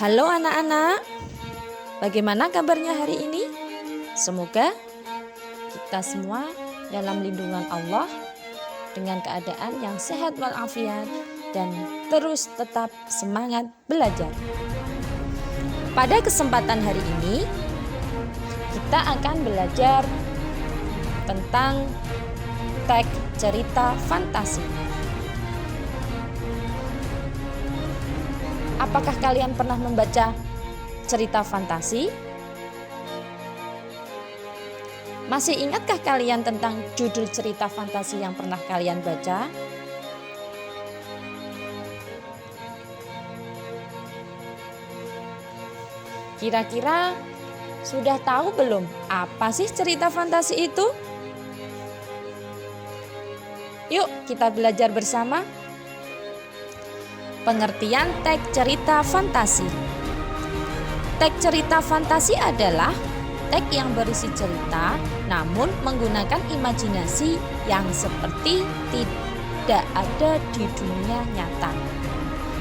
Halo anak-anak, bagaimana kabarnya hari ini? Semoga kita semua dalam lindungan Allah dengan keadaan yang sehat walafiat dan terus tetap semangat belajar. Pada kesempatan hari ini, kita akan belajar tentang teks cerita fantasi. Apakah kalian pernah membaca cerita fantasi? Masih ingatkah kalian tentang judul cerita fantasi yang pernah kalian baca? Kira-kira sudah tahu belum apa sih cerita fantasi itu? Yuk kita belajar bersama. Pengertian teks cerita fantasi. Teks cerita fantasi adalah teks yang berisi cerita namun menggunakan imajinasi yang seperti tidak ada di dunia nyata.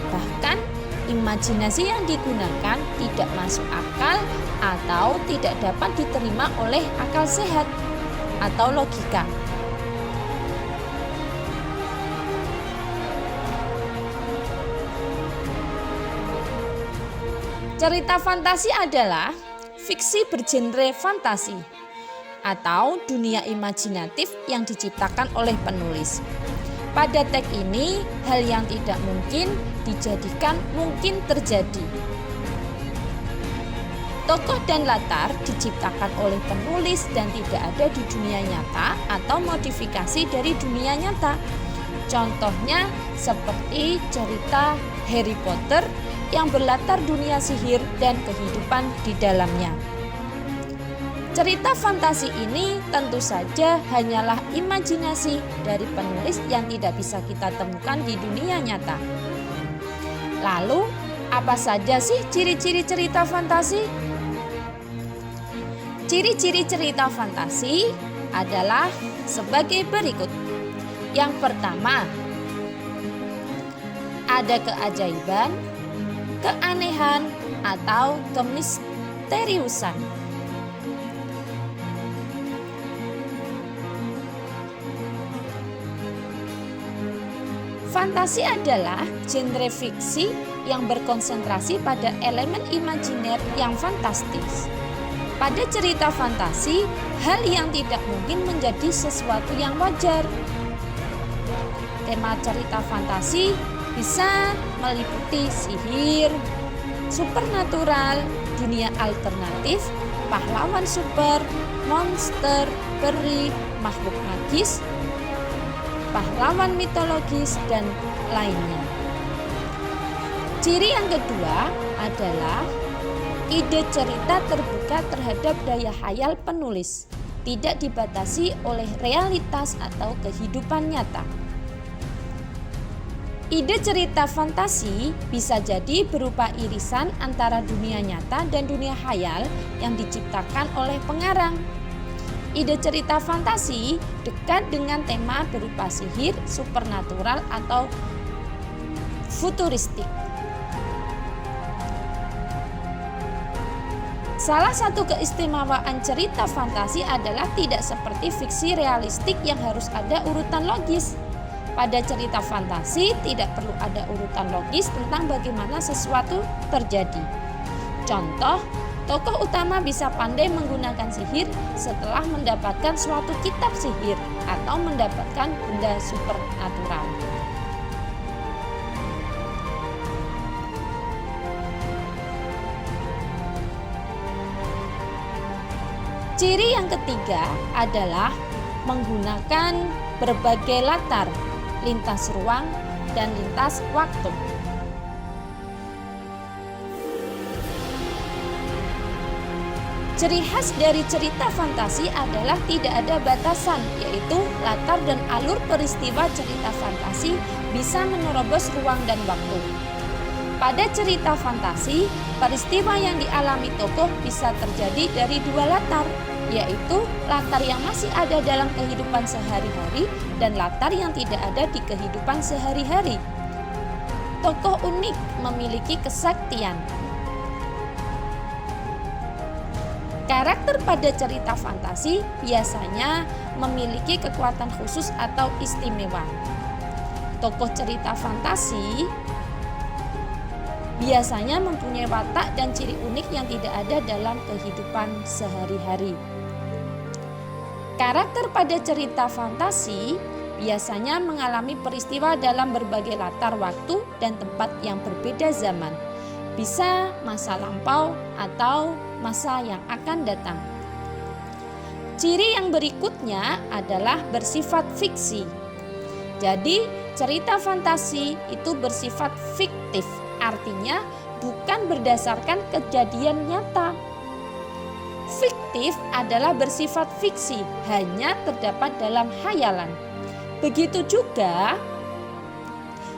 Bahkan imajinasi yang digunakan tidak masuk akal atau tidak dapat diterima oleh akal sehat atau logika. Cerita fantasi adalah fiksi bergenre fantasi atau dunia imajinatif yang diciptakan oleh penulis. Pada teks ini, hal yang tidak mungkin dijadikan mungkin terjadi. Tokoh dan latar diciptakan oleh penulis dan tidak ada di dunia nyata atau modifikasi dari dunia nyata. Contohnya seperti cerita Harry Potter yang berlatar dunia sihir dan kehidupan di dalamnya. Cerita fantasi ini tentu saja hanyalah imajinasi dari penulis yang tidak bisa kita temukan di dunia nyata. Lalu, apa saja sih ciri-ciri cerita fantasi? Ciri-ciri cerita fantasi adalah sebagai berikut. Yang pertama, ada keajaiban, keanehan, atau kemisteriusan. Fantasi adalah genre fiksi yang berkonsentrasi pada elemen imajiner yang fantastis. Pada cerita fantasi, hal yang tidak mungkin menjadi sesuatu yang wajar. Tema cerita fantasi bisa meliputi sihir, supernatural, dunia alternatif, pahlawan super, monster, peri, makhluk magis, pahlawan mitologis, dan lainnya. Ciri yang kedua adalah ide cerita terbuka terhadap daya khayal penulis, tidak dibatasi oleh realitas atau kehidupan nyata. Ide cerita fantasi bisa jadi berupa irisan antara dunia nyata dan dunia khayal yang diciptakan oleh pengarang. Ide cerita fantasi dekat dengan tema berupa sihir, supernatural, atau futuristik. Salah satu keistimewaan cerita fantasi adalah tidak seperti fiksi realistik yang harus ada urutan logis. Pada cerita fantasi tidak perlu ada urutan logis tentang bagaimana sesuatu terjadi. Contoh, tokoh utama bisa pandai menggunakan sihir setelah mendapatkan suatu kitab sihir atau mendapatkan benda supernatural. Ciri yang ketiga adalah menggunakan berbagai latar, lintas ruang, dan lintas waktu. Ciri khas dari cerita fantasi adalah tidak ada batasan, yaitu latar dan alur peristiwa cerita fantasi bisa menerobos ruang dan waktu. Pada cerita fantasi, peristiwa yang dialami tokoh bisa terjadi dari dua latar, yaitu latar yang masih ada dalam kehidupan sehari-hari dan latar yang tidak ada di kehidupan sehari-hari. Tokoh unik memiliki kesaktian. Karakter pada cerita fantasi biasanya memiliki kekuatan khusus atau istimewa. Tokoh cerita fantasi biasanya mempunyai watak dan ciri unik yang tidak ada dalam kehidupan sehari-hari. Karakter pada cerita fantasi biasanya mengalami peristiwa dalam berbagai latar waktu dan tempat yang berbeda zaman. Bisa masa lampau atau masa yang akan datang. Ciri yang berikutnya adalah bersifat fiksi. Jadi, cerita fantasi itu bersifat fiktif, artinya bukan berdasarkan kejadian nyata. Fiktif adalah bersifat fiksi, hanya terdapat dalam hayalan. Begitu juga,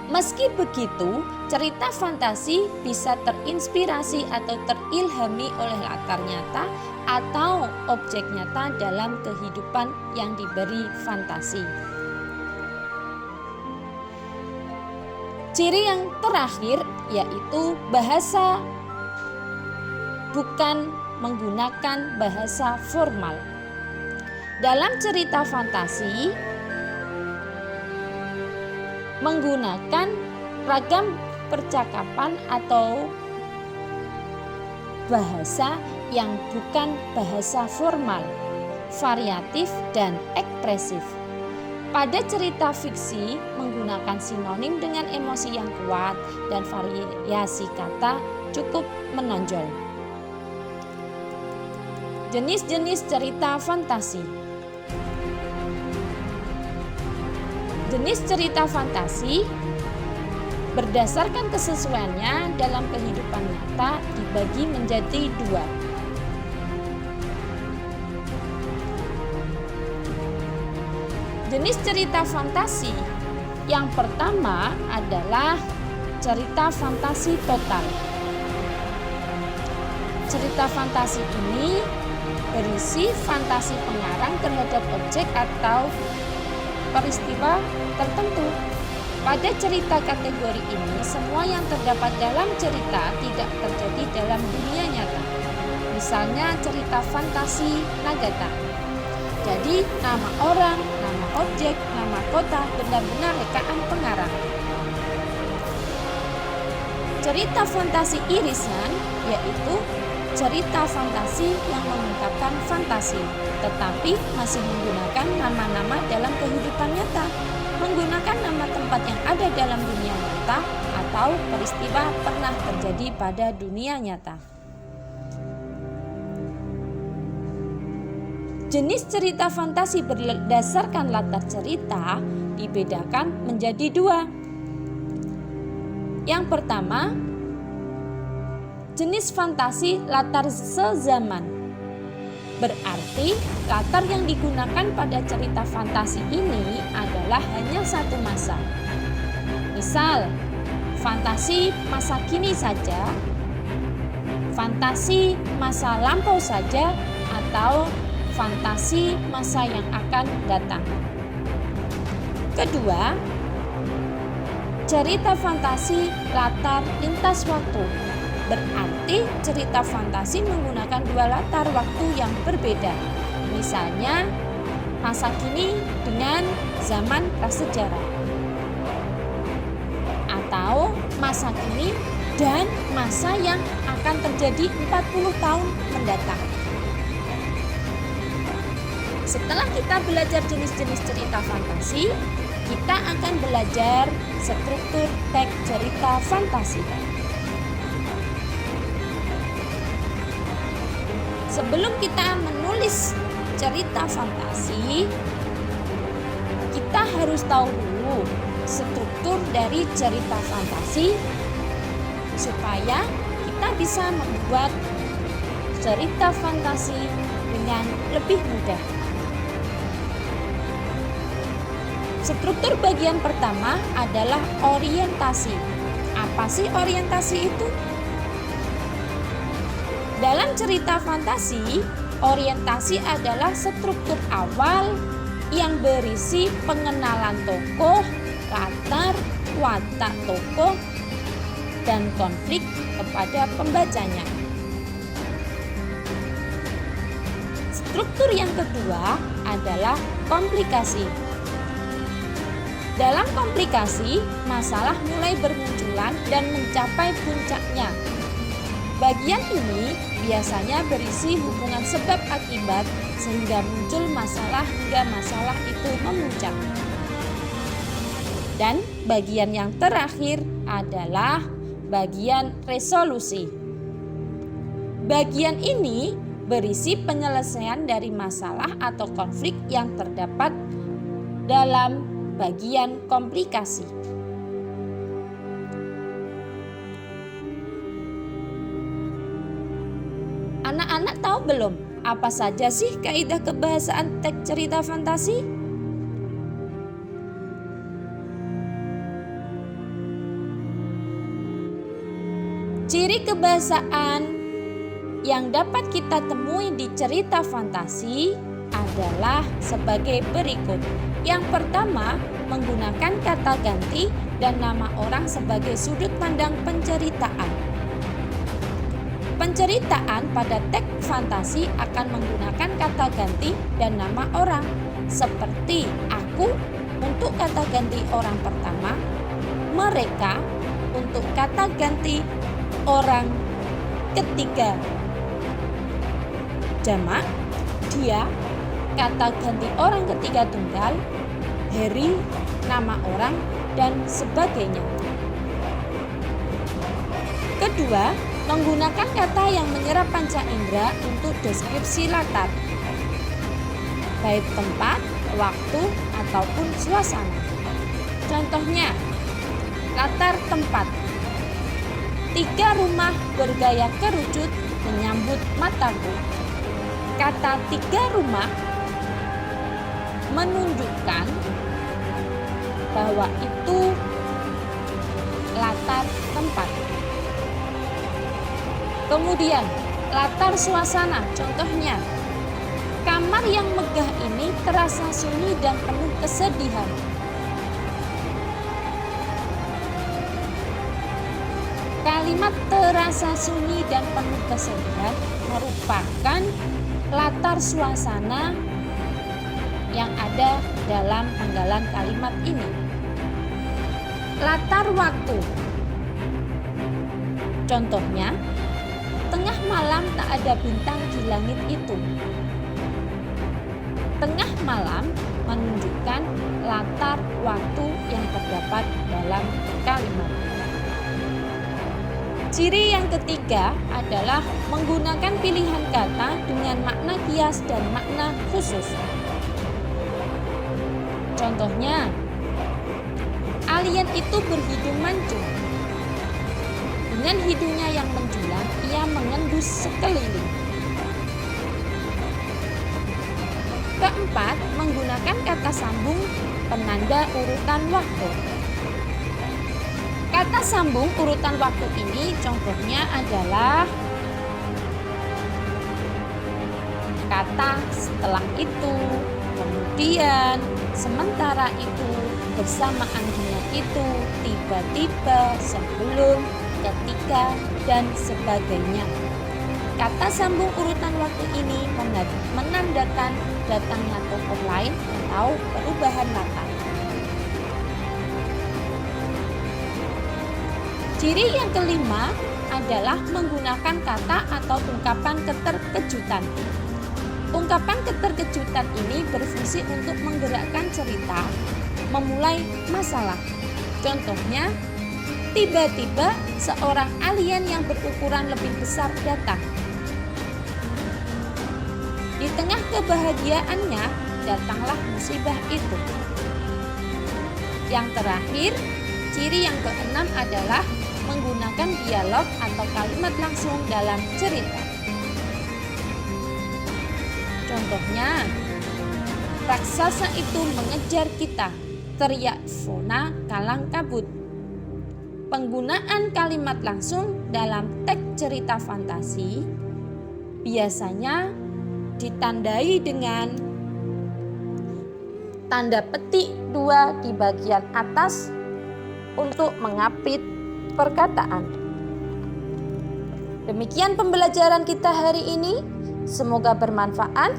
meski begitu, cerita fantasi bisa terinspirasi atau terilhami oleh latar nyata atau objek nyata dalam kehidupan yang diberi fantasi. Ciri yang terakhir yaitu bahasa bukan menggunakan bahasa formal. Dalam cerita fantasi menggunakan ragam percakapan atau bahasa yang bukan bahasa formal, variatif dan ekspresif. Pada cerita fiksi menggunakan sinonim dengan emosi yang kuat dan variasi kata cukup menonjol. Jenis-jenis cerita fantasi. Jenis cerita fantasi berdasarkan kesesuaiannya dalam kehidupan nyata dibagi menjadi dua. Jenis cerita fantasi yang pertama adalah cerita fantasi total. Cerita fantasi ini berisi fantasi pengarang terhadap objek atau peristiwa tertentu. Pada cerita kategori ini, semua yang terdapat dalam cerita tidak terjadi dalam dunia nyata. Misalnya cerita fantasi Nagata. Jadi nama orang, nama objek, nama kota benar-benar rekaan pengarang. Cerita fantasi irisan yaitu cerita fantasi yang mengungkapkan fantasi, tetapi masih menggunakan nama-nama dalam kehidupan nyata, menggunakan nama tempat yang ada dalam dunia nyata atau peristiwa pernah terjadi pada dunia nyata. Jenis cerita fantasi berdasarkan latar cerita dibedakan menjadi dua. Yang pertama, jenis fantasi latar sezaman. Berarti latar yang digunakan pada cerita fantasi ini adalah hanya satu masa. Misal, fantasi masa kini saja, fantasi masa lampau saja, atau fantasi masa yang akan datang. Kedua, cerita fantasi latar lintas waktu. Berarti cerita fantasi menggunakan dua latar waktu yang berbeda. Misalnya, masa kini dengan zaman prasejarah. Atau masa kini dan masa yang akan terjadi 40 tahun mendatang. Setelah kita belajar jenis-jenis cerita fantasi, kita akan belajar struktur teks cerita fantasi. Sebelum kita menulis cerita fantasi, kita harus tahu dulu struktur dari cerita fantasi supaya kita bisa membuat cerita fantasi dengan lebih mudah. Struktur bagian pertama adalah orientasi. Apa sih orientasi itu? Dalam cerita fantasi, orientasi adalah struktur awal yang berisi pengenalan tokoh, latar, watak tokoh, dan konflik kepada pembacanya. Struktur yang kedua adalah komplikasi. Dalam komplikasi, masalah mulai bermunculan dan mencapai puncaknya. Bagian ini biasanya berisi hubungan sebab akibat sehingga muncul masalah hingga masalah itu memuncak. Dan bagian yang terakhir adalah bagian resolusi. Bagian ini berisi penyelesaian dari masalah atau konflik yang terdapat dalam bagian komplikasi. Anak-anak tahu belum apa saja sih kaidah kebahasaan teks cerita fantasi? Ciri kebahasaan yang dapat kita temui di cerita fantasi adalah sebagai berikut. Yang pertama, menggunakan kata ganti dan nama orang sebagai sudut pandang penceritaan. Penceritaan pada teks fantasi akan menggunakan kata ganti dan nama orang, seperti aku untuk kata ganti orang pertama, mereka untuk kata ganti orang ketiga. Jamak, dia, kata ganti orang ketiga tunggal, Harry, nama orang, dan sebagainya. Kedua, menggunakan kata yang menyerap panca indera untuk deskripsi latar, baik tempat, waktu, ataupun suasana. Contohnya, latar tempat. 3 rumah bergaya kerucut menyambut mataku. Kata 3 rumah menunjukkan bahwa itu latar tempat. Kemudian latar suasana, contohnya kamar yang megah ini terasa sunyi dan penuh kesedihan. Kalimat terasa sunyi dan penuh kesedihan merupakan latar suasana yang ada dalam penggalan kalimat ini. Latar waktu, contohnya tengah malam tak ada bintang di langit itu. Tengah malam menunjukkan latar waktu yang terdapat dalam kalimat. Ciri yang ketiga adalah menggunakan pilihan kata dengan makna kias dan makna khusus. Contohnya, alien itu berhidung mancung. Dengan hidungnya yang menjulang, ia mengendus sekeliling. Keempat, menggunakan kata sambung penanda urutan waktu. Kata sambung urutan waktu ini contohnya adalah kata setelah itu, kemudian, sementara itu, bersamaan dengan itu, tiba-tiba, sebelum, ketika, dan sebagainya. Kata sambung urutan waktu ini menandakan datangnya tokoh lain atau perubahan latar. Ciri yang kelima adalah menggunakan kata atau ungkapan keterkejutan. Ungkapan keterkejutan ini berfungsi untuk menggerakkan cerita, memulai masalah. Contohnya, tiba-tiba seorang alien yang berukuran lebih besar datang. Di tengah kebahagiaannya, datanglah musibah itu. Yang terakhir, ciri yang keenam adalah menggunakan dialog atau kalimat langsung dalam cerita. Contohnya, raksasa itu mengejar kita, teriak Fona kalang kabut. Penggunaan kalimat langsung dalam teks cerita fantasi biasanya ditandai dengan tanda petik 2 di bagian atas untuk mengapit perkataan. Demikian pembelajaran kita hari ini. Semoga bermanfaat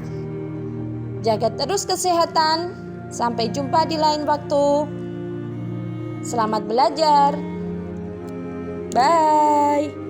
Jaga terus kesehatan. Sampai jumpa di lain waktu. Selamat belajar. Bye.